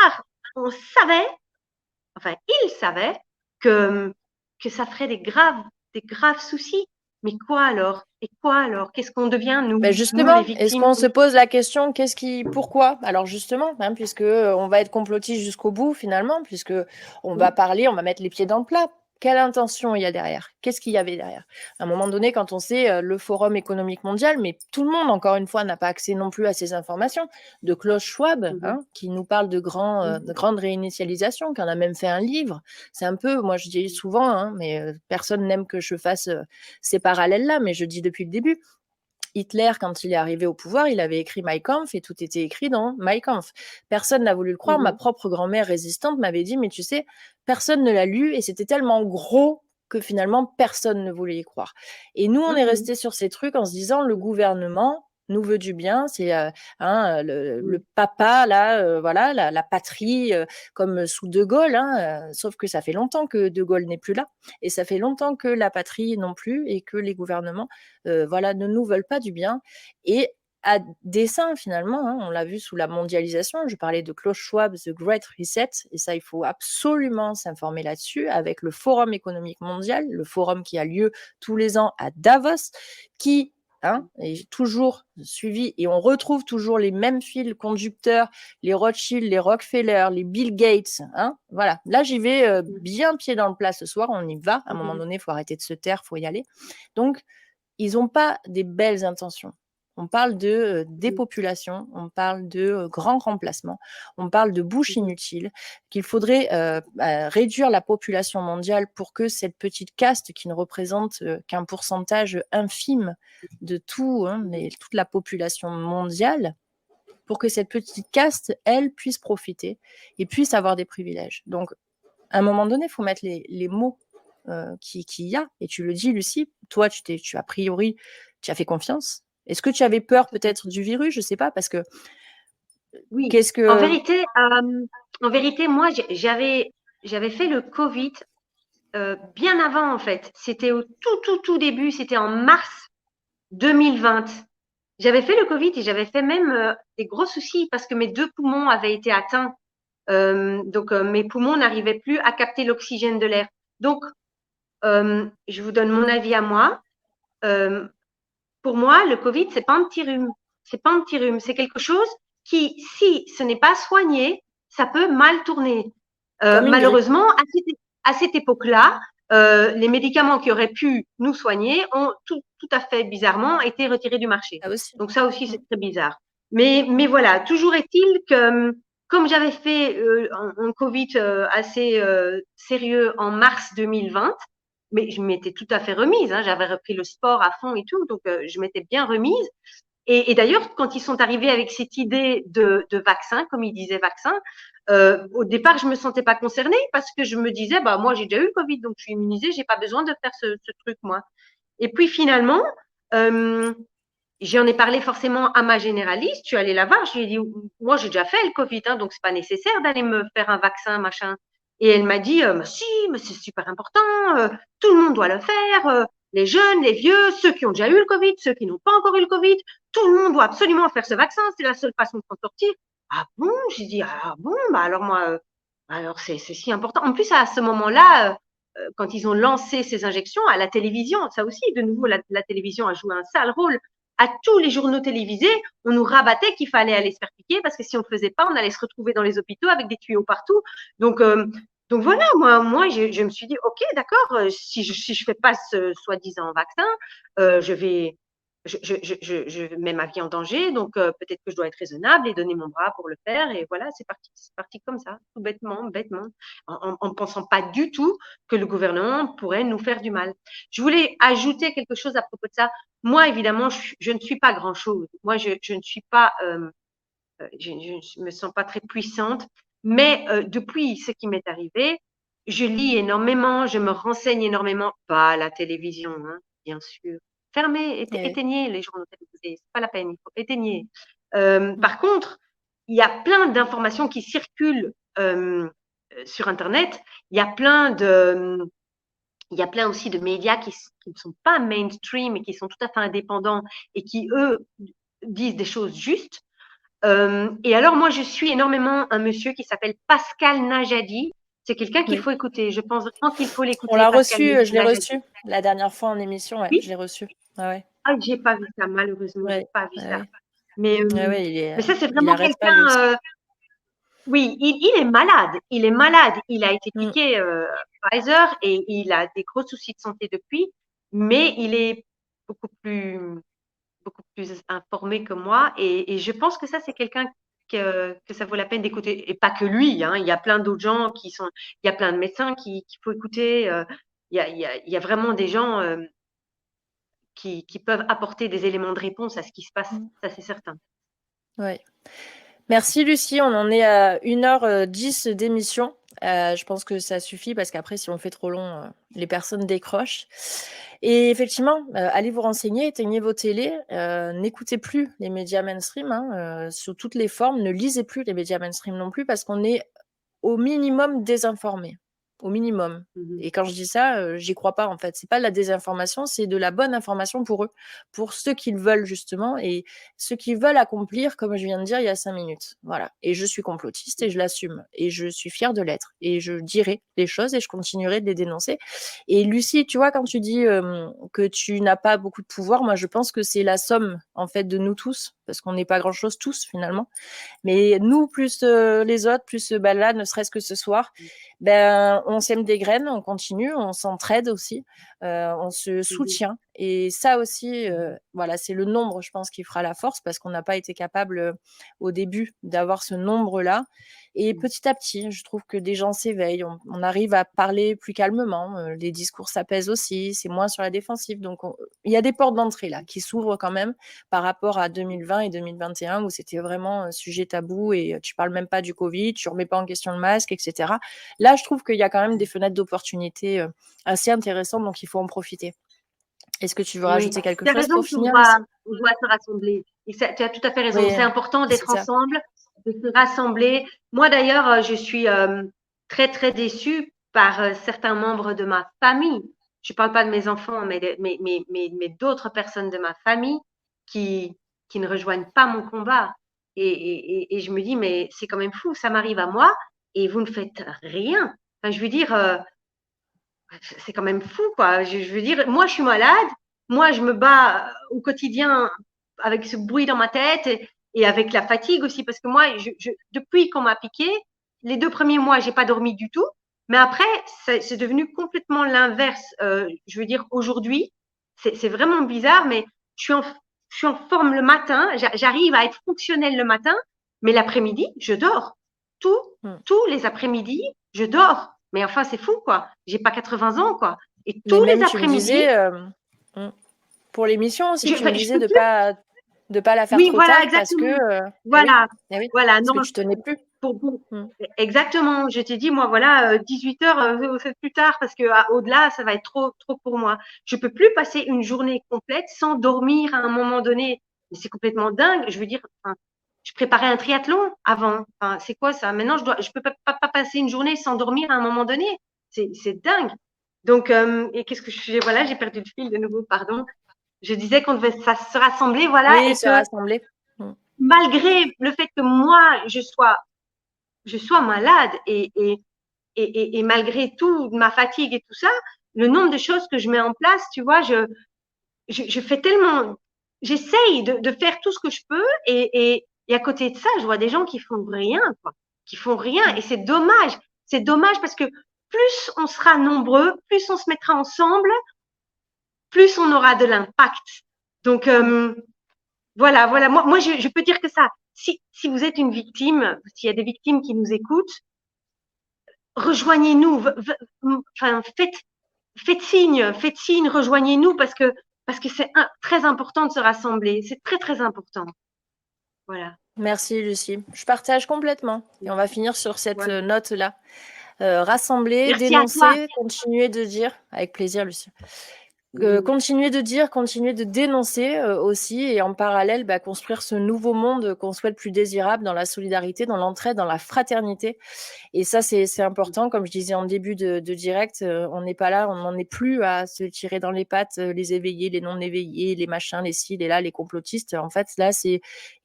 part, on savait, enfin, ils savaient que ça ferait des graves soucis. Mais quoi alors? Et quoi alors? Qu'est-ce qu'on devient, Ben nous les justement, est-ce victimes? qu'on se pose la question, pourquoi? Alors justement, puisque on va être complotiste jusqu'au bout finalement, puisque on va parler, on va mettre les pieds dans le plat. Quelle intention il y a derrière? Qu'est-ce qu'il y avait derrière? À un moment donné, quand on sait le Forum économique mondial, mais tout le monde, encore une fois, n'a pas accès non plus à ces informations, de Klaus Schwab, qui nous parle de grandes réinitialisations, qui en a même fait un livre. C'est un peu, moi je dis souvent, mais personne n'aime que je fasse ces parallèles-là, mais je dis depuis le début, Hitler, quand il est arrivé au pouvoir, il avait écrit Mein Kampf et tout était écrit dans Mein Kampf. Personne n'a voulu le croire. Ma propre grand-mère résistante m'avait dit, mais tu sais, personne ne l'a lu et c'était tellement gros que finalement personne ne voulait y croire. Et nous, on est resté sur ces trucs en se disant, le gouvernement nous veut du bien, c'est le papa, là, voilà, la patrie, comme sous De Gaulle, sauf que ça fait longtemps que De Gaulle n'est plus là, et ça fait longtemps que la patrie non plus, et que les gouvernements voilà, ne nous veulent pas du bien. Et à dessein, finalement, on l'a vu sous la mondialisation, je parlais de Klaus Schwab, The Great Reset, et ça, il faut absolument s'informer là-dessus, avec le Forum économique mondial, le forum qui a lieu tous les ans à Davos, qui est toujours suivi, et on retrouve toujours les mêmes fils conducteurs, les Rothschild, les Rockefeller, les Bill Gates, voilà. Là, j'y vais bien pied dans le plat ce soir, on y va, à un moment donné, il faut arrêter de se taire, il faut y aller. Donc, ils n'ont pas des belles intentions. On parle de dépopulation, on parle de grands remplacements, on parle de bouches inutiles, qu'il faudrait réduire la population mondiale pour que cette petite caste qui ne représente qu'un pourcentage infime de toute la population mondiale, pour que cette petite caste, elle, puisse profiter et puisse avoir des privilèges. Donc, à un moment donné, il faut mettre les mots qu'il y a. Et tu le dis, Lucie, toi, a priori, tu as fait confiance. Est-ce que tu avais peur peut-être du virus? Je ne sais pas, parce que Oui, qu'est-ce que... en vérité, moi, j'avais fait le Covid bien avant, en fait. C'était au tout début, c'était en mars 2020. J'avais fait le Covid et j'avais fait même des gros soucis parce que mes deux poumons avaient été atteints. Donc, mes poumons n'arrivaient plus à capter l'oxygène de l'air. Donc, je vous donne mon avis à moi. Euh, pour moi, le Covid, c'est pas un petit rhume. C'est pas un petit rhume. C'est quelque chose qui, si ce n'est pas soigné, ça peut mal tourner. Comme une grippe. Malheureusement, à cette époque-là, les médicaments qui auraient pu nous soigner ont tout à fait bizarrement été retirés du marché. Ça aussi. Donc ça aussi, c'est très bizarre. Mais voilà, toujours est-il que comme j'avais fait un Covid assez sérieux en mars 2020, mais je m'étais tout à fait remise, j'avais repris le sport à fond et tout, donc je m'étais bien remise. Et d'ailleurs, quand ils sont arrivés avec cette idée de vaccin, comme ils disaient vaccin, au départ, je me sentais pas concernée parce que je me disais, bah moi j'ai déjà eu le Covid, donc je suis immunisée, j'ai pas besoin de faire ce truc moi. Et puis finalement, euh, j'en ai parlé forcément à ma généraliste. Je suis allée la voir. Je lui ai dit, moi j'ai déjà fait le Covid, donc c'est pas nécessaire d'aller me faire un vaccin, machin. Et elle m'a dit, mais si, mais c'est super important. Tout le monde doit le faire. Les jeunes, les vieux, ceux qui ont déjà eu le Covid, ceux qui n'ont pas encore eu le Covid, tout le monde doit absolument faire ce vaccin. C'est la seule façon de s'en sortir. Ah bon? J'ai dit, ah bon, bah alors moi, alors c'est si important. En plus, à ce moment-là, quand ils ont lancé ces injections à la télévision, ça aussi, de nouveau, la télévision a joué un sale rôle. À tous les journaux télévisés, on nous rabattait qu'il fallait aller se faire piquer parce que si on ne le faisait pas, on allait se retrouver dans les hôpitaux avec des tuyaux partout. Donc, donc voilà, moi je me suis dit, ok, d'accord, si je fais pas ce soi-disant vaccin, je vais, je mets ma vie en danger, donc peut-être que je dois être raisonnable et donner mon bras pour le faire. Et voilà, c'est parti comme ça, tout bêtement, en pensant pas du tout que le gouvernement pourrait nous faire du mal. Je voulais ajouter quelque chose à propos de ça. Moi, évidemment, je ne suis pas grand-chose. Moi, je ne suis pas, je ne me sens pas très puissante. Mais depuis ce qui m'est arrivé, je lis énormément, je me renseigne énormément. Pas à la télévision, bien sûr. Fermez, Oui. éteignez les journaux télévisés. C'est pas la peine, il faut éteigner. Par contre, il y a plein d'informations qui circulent sur Internet. Il y a plein de il y a plein aussi de médias qui ne sont pas mainstream et qui sont tout à fait indépendants et qui, eux, disent des choses justes. Et alors, moi, je suis énormément un monsieur qui s'appelle Pascal Najadi. C'est quelqu'un qu'il Oui. faut écouter. Je pense vraiment qu'il faut On l'écouter, l'a Pascal reçu, je l'ai Najadi. reçu la dernière fois en émission, ouais, Oui. je l'ai reçu. Ah ouais, Ah, j'ai pas vu ça, malheureusement, j'ai ouais, pas vu ouais, ça. ouais. Mais, Ouais, euh, ouais, mais ça, c'est il vraiment arrête pas lui aussi. quelqu'un. Oui, il est malade. Il est malade. Il a été Mm. piqué Pfizer et il a des gros soucis de santé depuis. Mais il est beaucoup plus, beaucoup plus informé que moi. Et je pense que ça, c'est quelqu'un que ça vaut la peine d'écouter. Et pas que lui, hein. Il y a plein d'autres gens qui sont. Il y a plein de médecins qu'il faut écouter. Il y a vraiment des gens qui peuvent apporter des éléments de réponse à ce qui se passe. Mm. Ça, c'est certain. Ouais. Merci Lucie, on en est à 1h10 d'émission. Je pense que ça suffit parce qu'après, si on fait trop long, les personnes décrochent. Et effectivement, allez vous renseigner, éteignez vos télés, n'écoutez plus les médias mainstream sous toutes les formes, ne lisez plus les médias mainstream non plus parce qu'on est au minimum désinformés, au minimum. Mhm. Et quand je dis ça, j'y crois pas en fait. C'est pas de la désinformation, c'est de la bonne information pour eux, pour ceux qui le veulent justement et ceux qui veulent accomplir, comme je viens de dire il y a 5 minutes. Voilà. Et je suis complotiste et je l'assume. Et je suis fière de l'être. Et je dirai les choses et je continuerai de les dénoncer. Et Lucie, tu vois, quand tu dis que tu n'as pas beaucoup de pouvoir, moi je pense que c'est la somme en fait de nous tous, parce qu'on n'est pas grand-chose tous finalement. Mais nous, plus les autres, plus bah, là, ne serait-ce que ce soir, ben, on sème des graines, on continue, on s'entraide aussi, on se Mhm. soutient. Et ça aussi, voilà, c'est le nombre, je pense, qui fera la force parce qu'on n'a pas été capable au début d'avoir ce nombre-là. Et petit à petit, je trouve que des gens s'éveillent, on arrive à parler plus calmement, les discours s'apaisent aussi, c'est moins sur la défensive. Donc, il y a des portes d'entrée là qui s'ouvrent quand même par rapport à 2020 et 2021 où c'était vraiment un sujet tabou et tu parles même pas du Covid, tu remets pas en question le masque, etc. Là, je trouve qu'il y a quand même des fenêtres d'opportunité assez intéressantes, donc il faut en profiter. Est-ce que tu veux Oui, rajouter quelque tu as chose raison pour finir, Lucie? on doit se rassembler. Et tu as tout à fait raison. Oui, C'est important c'est d'être ça. ensemble, de se rassembler. Moi, d'ailleurs, je suis très, très déçue par certains membres de ma famille. Je ne parle pas de mes enfants, mais d'autres personnes de ma famille qui, qui ne rejoignent pas mon combat. Et je me dis, mais c'est quand même fou, ça m'arrive à moi et vous ne faites rien. Enfin, je veux dire, c'est quand même fou, quoi. Je veux dire, moi, je suis malade. Moi, je me bats au quotidien avec ce bruit dans ma tête et avec la fatigue aussi, parce que moi, depuis qu'on m'a piqué, les 2 premiers mois, j'ai pas dormi du tout. Mais après, c'est devenu complètement l'inverse. Je veux dire, aujourd'hui, c'est vraiment bizarre, mais je suis en, je suis en forme le matin. J'arrive à être fonctionnelle le matin, mais l'après-midi, je dors. Tous, Mm. tous les après-midi, je dors. Mais enfin, c'est fou, quoi. J'ai pas 80 ans, quoi. Et Mais tous les même, tu me après-midi, disais, mm, pour l'émission aussi, tu me je disais peux plus. de pas la faire Oui, trop voilà, tard parce que, exactement. eh oui, Voilà, eh oui, voilà. parce Non, que tu tenais plus. pour- Mm. exactement. Je t'ai dit, moi, voilà, 18 heures, c'est plus tard parce que au-delà, ça va être trop, trop pour moi. Je peux plus passer une journée complète sans dormir à un moment donné. Mais c'est complètement dingue. Je veux dire, enfin, je préparais un triathlon avant. Enfin, c'est quoi ça? Maintenant, je peux pas passer une journée sans dormir à un moment donné. C'est dingue. Donc, et qu'est-ce que je fais? Voilà, j'ai perdu le fil de nouveau, pardon. Je disais qu'on devait se rassembler, voilà, Oui, et se que rassembler. Mm. malgré le fait que moi, je sois malade et malgré tout, ma fatigue et tout ça, le nombre de choses que je mets en place, tu vois, je fais tellement, j'essaye de faire tout ce que je peux et à côté de ça, je vois des gens qui font rien, quoi, qui font rien Mm. et c'est dommage. C'est dommage parce que plus on sera nombreux, plus on se mettra ensemble, plus on aura de l'impact. Donc, Mm. voilà, voilà. Moi je peux dire que ça. Si vous êtes une victime, s'il y a des victimes qui nous écoutent, rejoignez-nous. Enfin, faites signe, rejoignez-nous parce que c'est très important de se rassembler. C'est très, très important. Voilà. Merci Lucie. Je partage complètement. Et on va finir sur cette Voilà. note-là. Rassembler, Merci à toi. dénoncer, continuer de dire. Avec plaisir, Lucie. Continuer de dire, continuer de dénoncer aussi, et en parallèle, construire ce nouveau monde qu'on souhaite plus désirable dans la solidarité, dans l'entraide, dans la fraternité. Et ça, c'est important. Comme je disais en début de direct, on n'est pas là, on n'en est plus à se tirer dans les pattes, les éveillés, les non-éveillés, les machins, les ci, les là, les complotistes. En fait, là,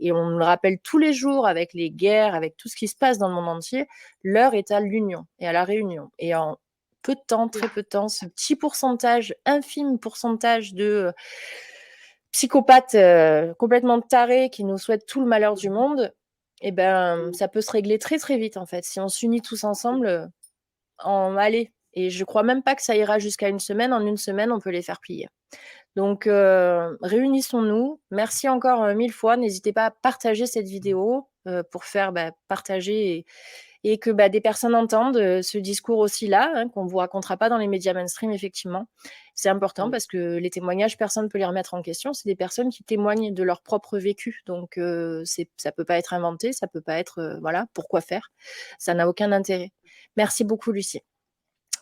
et on le rappelle tous les jours avec les guerres, avec tout ce qui se passe dans le monde entier, l'heure est à l'union et à la réunion. Et en peu de temps, très peu de temps, ce petit pourcentage, infime pourcentage de psychopathes complètement tarés qui nous souhaitent tout le malheur du monde, ça peut se régler très très vite en fait. Si on s'unit tous ensemble, allez. Et je crois même pas que ça ira jusqu'à une semaine. En une semaine, on peut les faire plier. Donc, réunissons-nous. Merci encore 1000 fois. N'hésitez pas à partager cette vidéo pour faire partager et que des personnes entendent ce discours aussi là, hein, qu'on ne vous racontera pas dans les médias mainstream, effectivement. C'est important parce que les témoignages, personne ne peut les remettre en question. C'est des personnes qui témoignent de leur propre vécu. Donc, ça peut pas être inventé, ça peut pas être, voilà, pourquoi faire. Ça n'a aucun intérêt. Merci beaucoup, Lucie.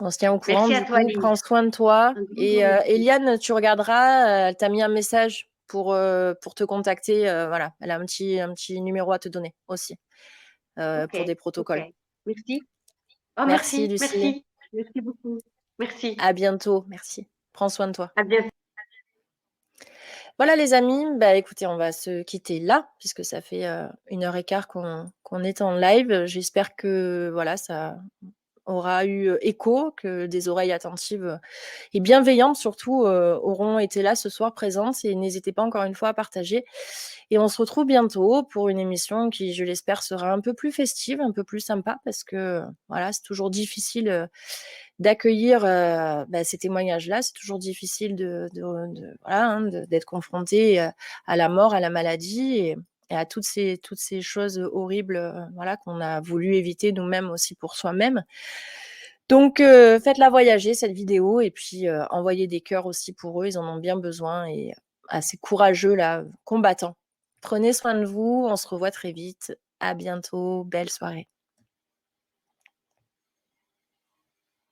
On se tient au courant, Merci à du toi, coup, Lise. prends soin de toi. Un grand, Et grand merci. Eliane, tu regarderas, elle t'a mis un message pour te contacter. Voilà, elle a un petit numéro à te donner aussi Ok, pour des ok. protocoles. Merci. Oh, Merci, merci, Lucie. merci. Merci beaucoup. Merci. À bientôt. Merci. Prends soin de toi. À bientôt. Voilà, les amis. Écoutez, on va se quitter là, puisque ça fait 1h15 qu'on est en live. J'espère que voilà, ça aura eu écho, que des oreilles attentives et bienveillantes surtout auront été là ce soir présentes, et n'hésitez pas encore une fois à partager. Et on se retrouve bientôt pour une émission qui, je l'espère, sera un peu plus festive, un peu plus sympa, parce que voilà, c'est toujours difficile d'accueillir ces témoignages-là. C'est toujours difficile voilà, hein, d'être confronté à la mort, à la maladie et à toutes ces choses horribles voilà, qu'on a voulu éviter nous-mêmes aussi pour soi-même. Donc, faites-la voyager, cette vidéo, et puis envoyez des cœurs aussi pour eux, ils en ont bien besoin, et à ces courageux-là, combattants. Prenez soin de vous, on se revoit très vite. À bientôt, belle soirée.